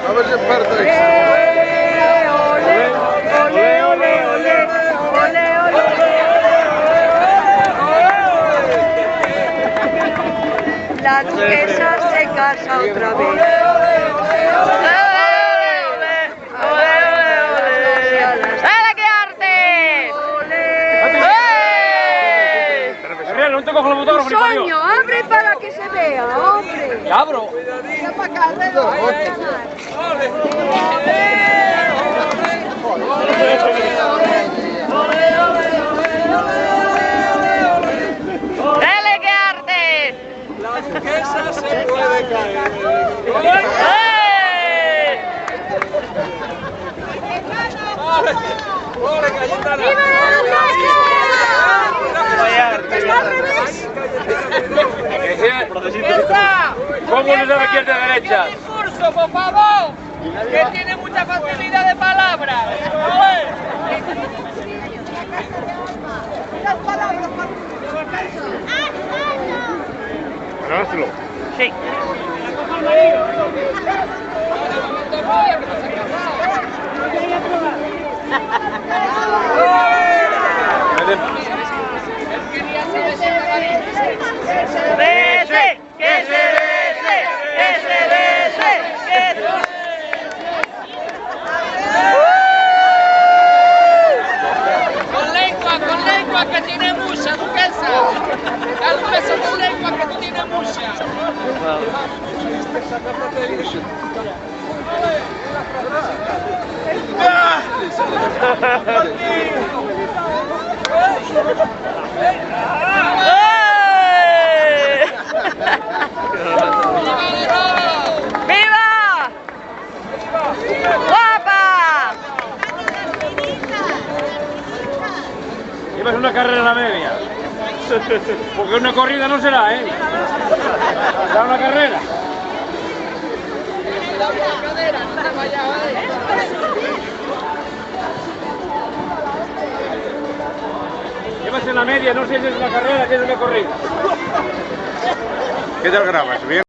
A ver si parte. Ole, ole, ole, ole, ole, ole. La duquesa se casa otra vez. No te cojo el fotógrafo, ni para Dios. Soño, abre para que se vea, hombre. Ya abro. ¡Dale, qué arte! La duquesa se puede caer. ¡Ole, Cayetana! ¡Viva la duquesa! ¡Está al revés! ¿Cómo no sabe quién de derecha? ¡Discurso, por favor! Que tiene mucha facilidad de palabras. Las palabras para... Grabáselo. Sí. ¡Bese! ¡Que se bese! ¡Que se bese! ¡Que se... Con lengua que tiene mucha, duquesa. La duquesa con lengua que tiene mucha. ¡Viva! ¡Guapa! Llevas una carrera en la media. Porque una corrida no será, ¿eh? Será una carrera. Llevas en la media, no sé si es una carrera, si es una corrida. ¿Qué tal grabas? ¿Bien?